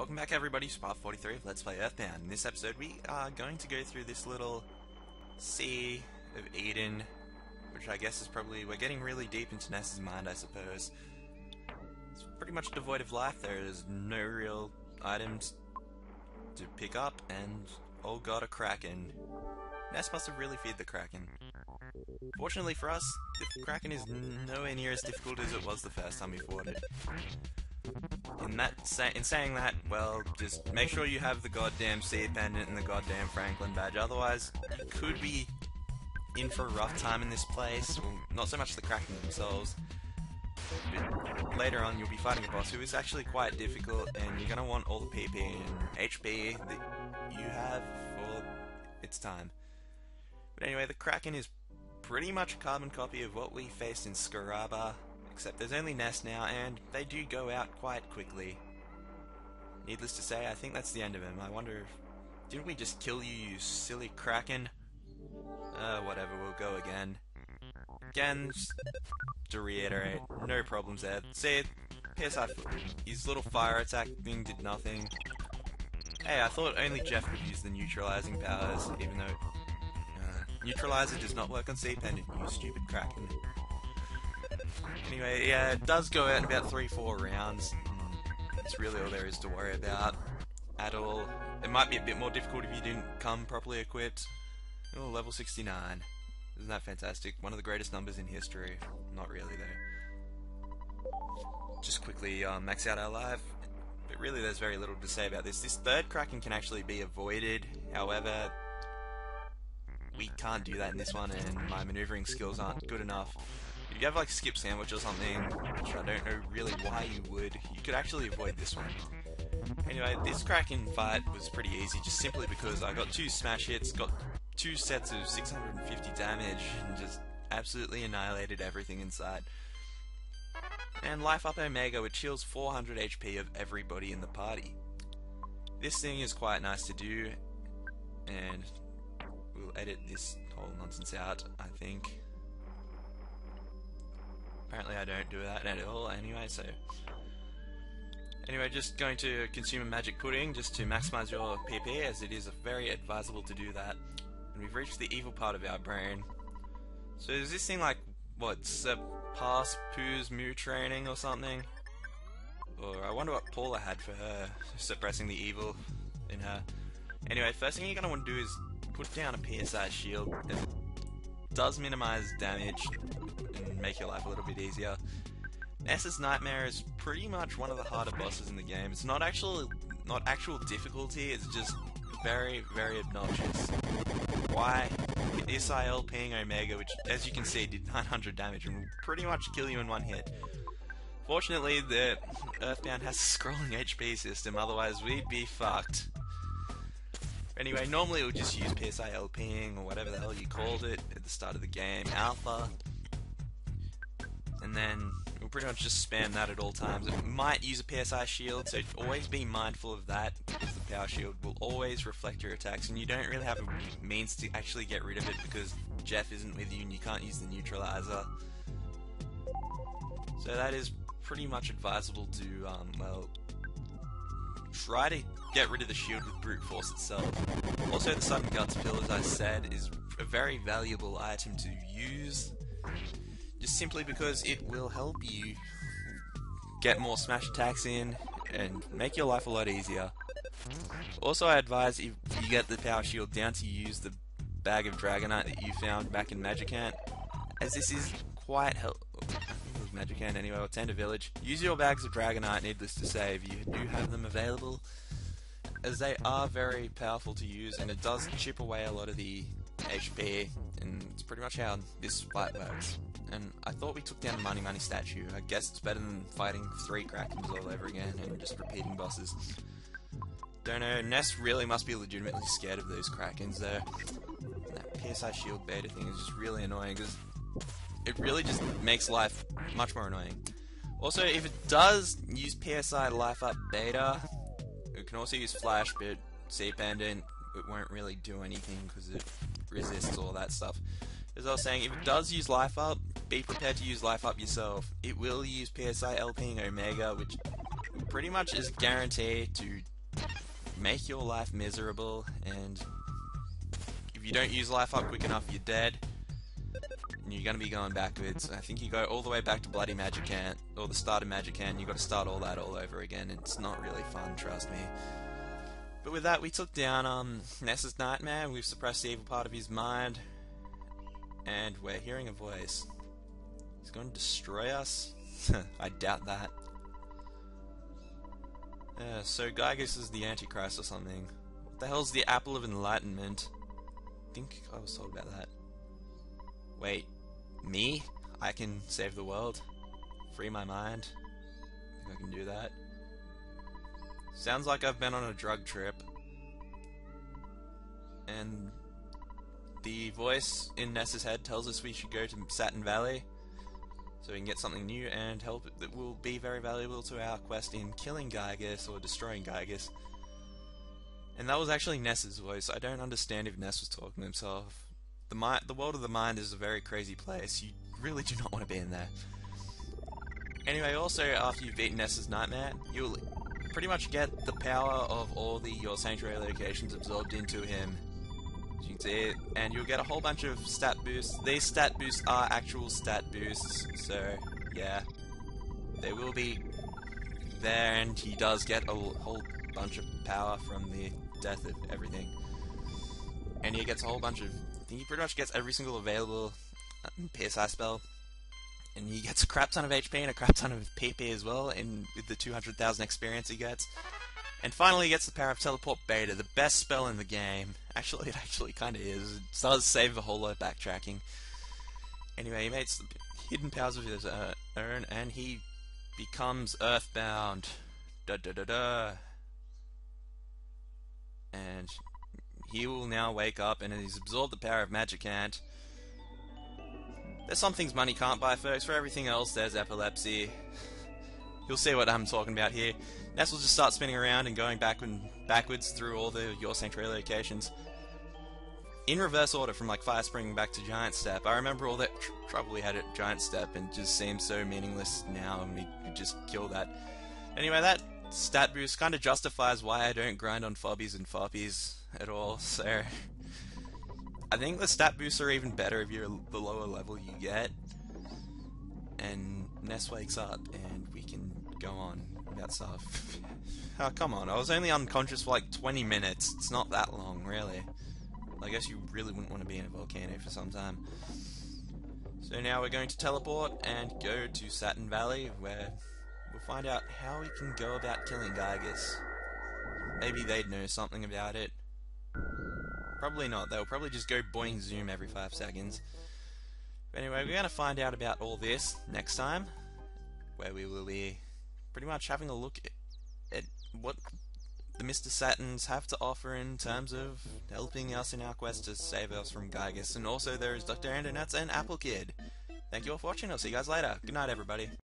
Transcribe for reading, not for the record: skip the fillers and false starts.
Welcome back everybody to part 43 of Let's Play EarthBound. In this episode we are going to go through this little Sea of Eden, which I guess is probably, we're getting really deep into Ness's mind I suppose. It's pretty much devoid of life, there's no real items to pick up, and oh god, a Kraken. Ness must have really feared the Kraken. Fortunately for us, the Kraken is nowhere near as difficult as it was the first time we fought it. In saying that, well, just make sure you have the goddamn Seed Pendant and the goddamn Franklin badge, otherwise you could be in for a rough time in this place. Well, not so much the Kraken themselves, but later on you'll be fighting a boss who is actually quite difficult, and you're going to want all the PP and HP that you have for its time. But anyway, the Kraken is pretty much a carbon copy of what we faced in Scaraba, except there's only Ness now, and they do go out quite quickly. Needless to say, I think that's the end of him. I wonder if... didn't we just kill you, you silly Kraken? Whatever, we'll go again. Again, just to reiterate, no problems there. See, PSI, his little fire attack thing did nothing. Hey, I thought only Jeff would use the neutralizing powers, even though... neutralizer does not work on Sea Pendant, you stupid Kraken. Anyway, yeah, it does go out in about 3-4 rounds. That's really all there is to worry about at all. It might be a bit more difficult if you didn't come properly equipped. Oh, level 69. Isn't that fantastic? One of the greatest numbers in history. Not really, though. Just quickly max out our life. But really, there's very little to say about this. This third Kraken can actually be avoided. However, we can't do that in this one, and my maneuvering skills aren't good enough. If you have like a skip sandwich or something, which I don't know really why you would, you could actually avoid this one. Anyway, this Kraken fight was pretty easy, just simply because I got 2 smash hits, got 2 sets of 650 damage, and just absolutely annihilated everything inside. And Life Up Omega, which heals 400 HP of everybody in the party. This thing is quite nice to do, and we'll edit this whole nonsense out, I think. Apparently I don't do that at all anyway, so... Anyway, just going to consume a magic pudding just to maximize your PP, as it is very advisable to do that. And we've reached the evil part of our brain. So is this thing like, what, surpass Pooh's Moo training or something? Or I wonder what Paula had for her, suppressing the evil in her. Anyway, first thing you're going to want to do is put down a PSI shield, as it does minimize damage and make your life a little bit easier. Ness Nightmare is pretty much one of the harder bosses in the game. It's not actual difficulty, it's just very, very obnoxious. Why? PSI LPing Omega, which as you can see did 900 damage and will pretty much kill you in one hit. Fortunately, the EarthBound has a scrolling HP system, otherwise we'd be fucked. Anyway, normally it would just use PSI LPing or whatever the hell you called it at the start of the game, Alpha, and then we'll pretty much just spam that at all times. It might use a PSI shield, so always be mindful of that, because the power shield will always reflect your attacks, and you don't really have a means to actually get rid of it because Jeff isn't with you and you can't use the neutralizer. So that is pretty much advisable to, well, try to get rid of the shield with brute force itself. Also, the Sudden Guts pill, as I said, is a very valuable item to use, just simply because it will help you get more smash attacks in and make your life a lot easier. Also, I advise if you get the power shield down to use the bag of Dragonite that you found back in Magicant, as this is quite helpful. Magicant anyway, or Tender Village. Use your bags of Dragonite, needless to say, if you do have them available, as they are very powerful to use, and it does chip away a lot of the HP, and it's pretty much how this fight works. And I thought we took down the Money statue. I guess it's better than fighting 3 Krakens all over again and just repeating bosses. Don't know, Ness really must be legitimately scared of those Krakens though. And that PSI shield beta thing is just really annoying, because it really just makes life much more annoying. Also, if it does use PSI Life Up Beta, it can also use Flash, but Sea Pendant, it won't really do anything because it resists all that stuff. As I was saying, if it does use Life Up, be prepared to use Life Up yourself. It will use PSI LPing Omega, which pretty much is guaranteed to make your life miserable, and if you don't use life up quick enough, you're dead. And you're going to be going backwards. I think you go all the way back to Bloody Magicant, or the start of Magicant, and you've got to start all that all over again. It's not really fun, trust me. But with that, we took down Ness's Nightmare, and we've suppressed the evil part of his mind, and we're hearing a voice. He's going to destroy us? I doubt that. So Gygus is the Antichrist or something. What the hell's the Apple of Enlightenment? I think I was told about that. Wait, me? I can save the world? Free my mind? I think I can do that. Sounds like I've been on a drug trip. And the voice in Ness's head tells us we should go to Saturn Valley so we can get something new and help that will be very valuable to our quest in killing Gygus or destroying Gygus. And that was actually Ness's voice. I don't understand if Ness was talking to himself. The world of the mind is a very crazy place. You really do not want to be in there. Anyway, also after you've beaten Ness's Nightmare, you'll pretty much get the power of all your sanctuary locations absorbed into him. As you can see, and you'll get a whole bunch of stat boosts. These stat boosts are actual stat boosts, so yeah, they will be there, and he does get a whole bunch of power from the death of everything. And he gets a whole bunch of... he pretty much gets every single available PSI spell. And he gets a crap ton of HP and a crap ton of PP as well, and with the 200,000 experience he gets. And finally he gets the power of Teleport Beta, the best spell in the game. Actually, it actually kind of is. It does save a whole lot of backtracking. Anyway, he makes the hidden powers of his own, and he becomes EarthBound. Da da da da. And he will now wake up, and he's absorbed the power of Magicant. There's some things money can't buy, folks. For everything else, there's epilepsy. You'll see what I'm talking about here. Ness will just start spinning around and going backwards through all your sanctuary locations. In reverse order, from like Fire Spring back to Giant Step. I remember all that trouble we had at Giant Step, and it just seems so meaningless now, and we could just kill that. Anyway, that stat boost kind of justifies why I don't grind on Fobbies and Foppies at all, so... I think the stat boosts are even better if you're the lower level you get. And Ness wakes up and we can go on about stuff. Oh, come on, I was only unconscious for like 20 minutes. It's not that long, really. I guess you really wouldn't want to be in a volcano for some time. So now we're going to teleport and go to Saturn Valley, where we'll find out how we can go about killing Gygus. Maybe they'd know something about it. Probably not. They'll probably just go boing zoom every 5 seconds. But anyway, we're going to find out about all this next time, where we will be pretty much having a look at what the Mr. Saturns have to offer in terms of helping us in our quest to save us from Gygus. And also there is Dr. Andonats and Apple Kid. Thank you all for watching. I'll see you guys later. Good night, everybody.